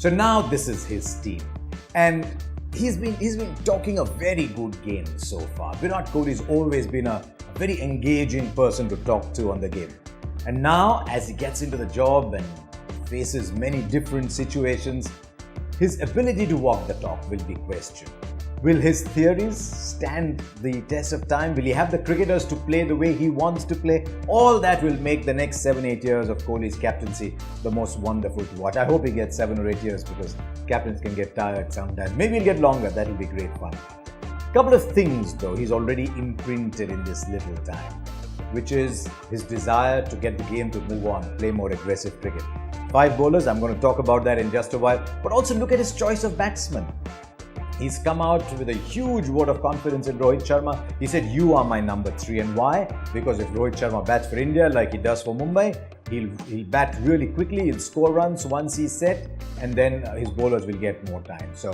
So now this is his team, and he's been talking a very good game so far. Virat Kohli's always been a very engaging person to talk to on the game. And now, as he gets into the job and faces many different situations, his ability to walk the talk will be questioned. Will his theories stand the test of time? Will he have the cricketers to play the way he wants to play? All that will make the next 7-8 years of Kohli's captaincy the most wonderful to watch. I hope he gets 7 or 8 years, because captains can get tired sometimes. Maybe he'll get longer. That will be great fun. Couple of things though he's already imprinted in this little time, which is his desire to get the game to move on, play more aggressive cricket. 5 bowlers, I'm going to talk about that in just a while. But also look at his choice of batsmen. He's come out with a huge vote of confidence in Rohit Sharma. He said, "You are my number 3. And why? Because if Rohit Sharma bats for India like he does for Mumbai, he'll bat really quickly, he'll score runs once he's set, and then his bowlers will get more time." So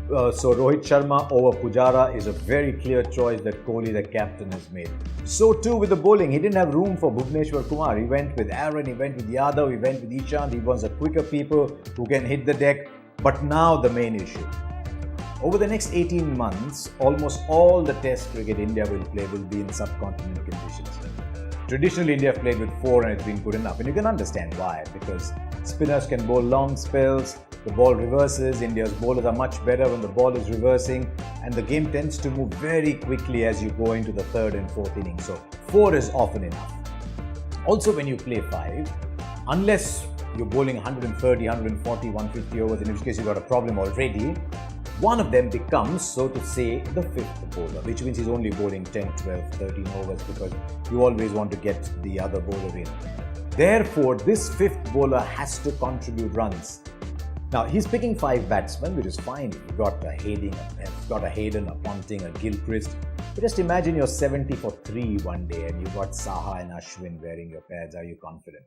Rohit Sharma over Pujara is a very clear choice that Kohli, the captain, has made. So too with the bowling. He didn't have room for Bhuvneshwar Kumar. He went with Aaron, he went with Yadav, he went with Ishant. He wants the quicker people who can hit the deck. But now the main issue. Over the next 18 months, almost all the test cricket India will play will be in subcontinental conditions. Traditionally, India have played with 4 and it's been good enough. And you can understand why. Because spinners can bowl long spells, the ball reverses, India's bowlers are much better when the ball is reversing, and the game tends to move very quickly as you go into the 3rd and 4th innings. So 4 is often enough. Also, when you play 5, unless you're bowling 130, 140, 150 overs, in which case you've got a problem already, one of them becomes, so to say, the 5th bowler, which means he's only bowling 10, 12, 13 overs, because you always want to get the other bowler in. Therefore, this 5th bowler has to contribute runs. Now, he's picking 5 batsmen, which is fine. You've got a Hayden, a Ponting, a Gilchrist. But just imagine you're 70 for 3 one day and you've got Saha and Ashwin wearing your pads. Are you confident?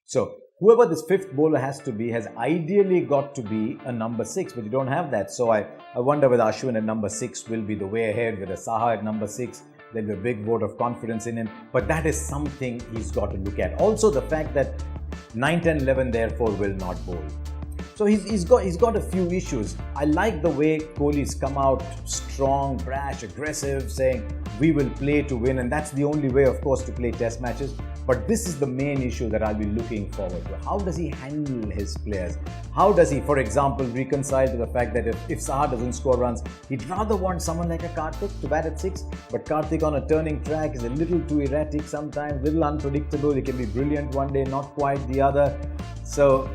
So, whoever this 5th bowler has to be has ideally got to be a number 6, but you don't have that. So, I wonder whether Ashwin at number 6 will be the way ahead, whether Saha at number 6. There'll be a big vote of confidence in him. But that is something he's got to look at. Also, the fact that 9, 10, 11 therefore will not bowl. So he's got a few issues. I like the way Kohli's come out strong, brash, aggressive, saying we will play to win, and that's the only way, of course, to play test matches. But this is the main issue that I'll be looking forward to. How does he handle his players? How does he, for example, reconcile to the fact that if Saha doesn't score runs, he'd rather want someone like a Karthik to bat at 6, but Karthik on a turning track is a little too erratic sometimes, little unpredictable. He can be brilliant one day, not quite the other. So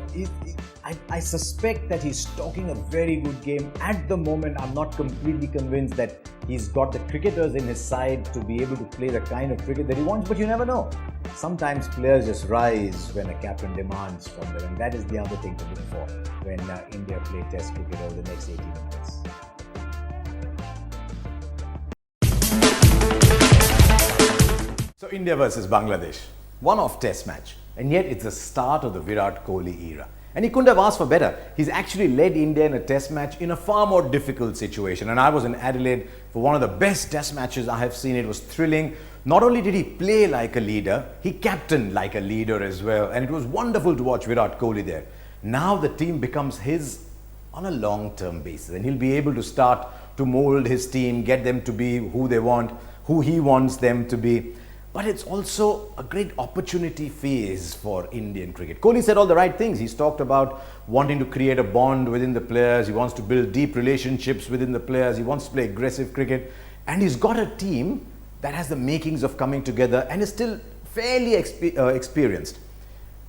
I suspect that he's talking a very good game. At the moment, I'm not completely convinced that he's got the cricketers in his side to be able to play the kind of cricket that he wants, but you never know. Sometimes players just rise when a captain demands from them, and that is the other thing to look for when India play test cricket over the next 18 months. So India versus Bangladesh, one-off test match, and yet it's the start of the Virat Kohli era. And he couldn't have asked for better. He's actually led India in a test match in a far more difficult situation. And I was in Adelaide for one of the best test matches I have seen. It was thrilling. Not only did he play like a leader, he captained like a leader as well. And it was wonderful to watch Virat Kohli there. Now the team becomes his on a long-term basis. And he'll be able to start to mold his team, get them to be who they want, who he wants them to be. But it's also a great opportunity phase for Indian cricket. Kohli said all the right things. He's talked about wanting to create a bond within the players. He wants to build deep relationships within the players. He wants to play aggressive cricket. And he's got a team that has the makings of coming together and is still fairly experienced.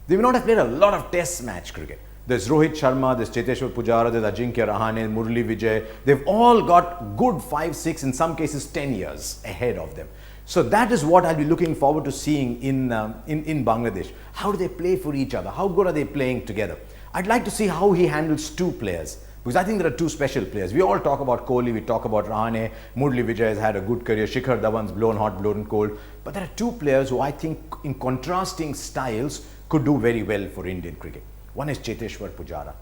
They may not have played a lot of test match cricket. There's Rohit Sharma, there's Cheteshwar Pujara, there's Ajinkya Rahane, Murali Vijay. They've all got good 5, 6, in some cases 10 years ahead of them. So that is what I'll be looking forward to seeing in Bangladesh. How do they play for each other? How good are they playing together? I'd like to see how he handles 2 players, because I think there are 2 special players. We all talk about Kohli, we talk about Rahane, Murali Vijay has had a good career, Shikhar Dhawan's blown hot, blown cold. But there are 2 players who I think in contrasting styles could do very well for Indian cricket. One is Cheteshwar Pujara.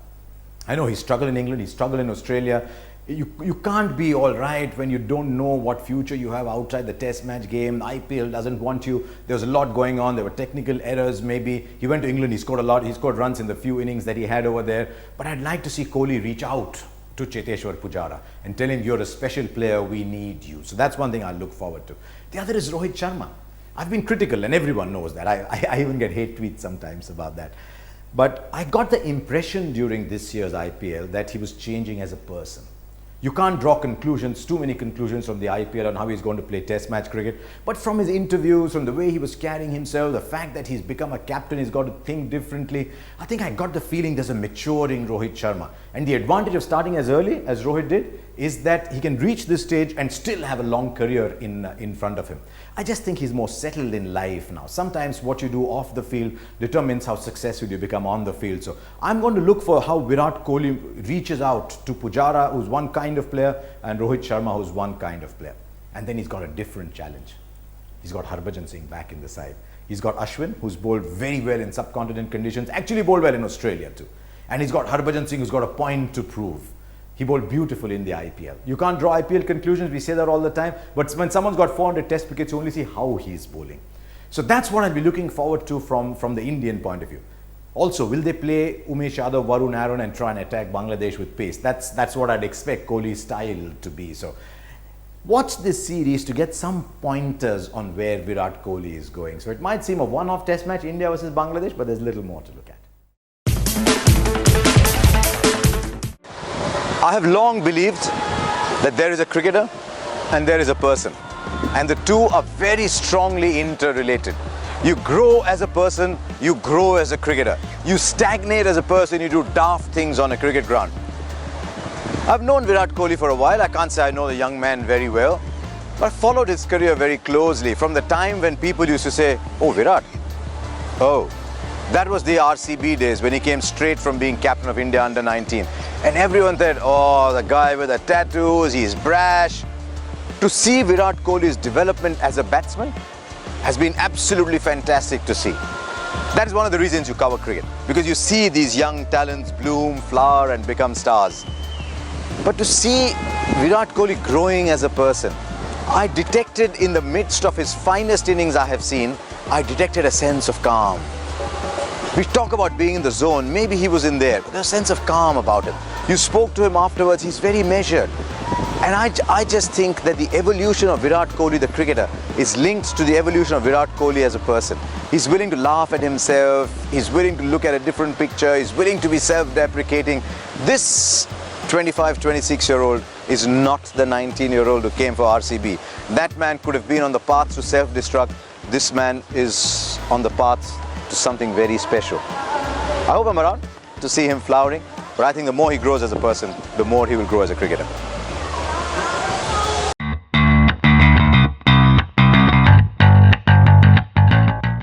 I know he struggled in England, he struggled in Australia. You can't be all right when you don't know what future you have outside the test match game. IPL doesn't want you. There was a lot going on. There were technical errors maybe. He went to England, he scored a lot. He scored runs in the few innings that he had over there. But I'd like to see Kohli reach out to Cheteshwar Pujara and tell him, you're a special player, we need you. So that's one thing I look forward to. The other is Rohit Sharma. I've been critical and everyone knows that. I even get hate tweets sometimes about that. But I got the impression during this year's IPL that he was changing as a person. You can't draw conclusions, too many conclusions from the IPL on how he's going to play test match cricket. But from his interviews, from the way he was carrying himself, the fact that he's become a captain, he's got to think differently. I think I got the feeling there's a maturing Rohit Sharma. And the advantage of starting as early as Rohit did is that he can reach this stage and still have a long career in front of him. I just think he's more settled in life now. Sometimes what you do off the field determines how successful you become on the field. So I'm going to look for how Virat Kohli reaches out to Pujara, who's one kind of player, and Rohit Sharma, who's one kind of player. And then he's got a different challenge. He's got Harbhajan Singh back in the side. He's got Ashwin, who's bowled very well in subcontinent conditions, actually bowled well in Australia too. And he's got Harbhajan Singh, who's got a point to prove. He bowled beautifully in the IPL. You can't draw IPL conclusions, we say that all the time, but when someone's got 400 test wickets, you only see how he's bowling. So that's what I'll be looking forward to from the Indian point of view. Also, will they play Umesh Yadav, Varun Aaron and try and attack Bangladesh with pace? That's what I'd expect Kohli's style to be. So watch this series to get some pointers on where Virat Kohli is going. So it might seem a one-off test match, India versus Bangladesh, but there's little more to look at. I have long believed that there is a cricketer and there is a person, and the two are very strongly interrelated. You grow as a person, you grow as a cricketer. You stagnate as a person, you do daft things on a cricket ground. I've known Virat Kohli for a while. I can't say I know the young man very well, but I followed his career very closely from the time when people used to say, oh, Virat, oh. That was the RCB days when he came straight from being captain of India under 19. And everyone said, oh, the guy with the tattoos, he's brash. To see Virat Kohli's development as a batsman has been absolutely fantastic to see. That is one of the reasons you cover cricket, because you see these young talents bloom, flower and become stars. But to see Virat Kohli growing as a person, I detected in the midst of his finest innings I have seen, I detected a sense of calm. We talk about being in the zone, maybe he was in there, but there's a sense of calm about him. You spoke to him afterwards, he's very measured. And I just think that the evolution of Virat Kohli, the cricketer, is linked to the evolution of Virat Kohli as a person. He's willing to laugh at himself, he's willing to look at a different picture, he's willing to be self-deprecating. This 25, 26-year-old is not the 19-year-old who came for RCB. That man could have been on the path to self-destruct. This man is on the path to something very special. I hope I'm around to see him flowering, but I think the more he grows as a person, the more he will grow as a cricketer.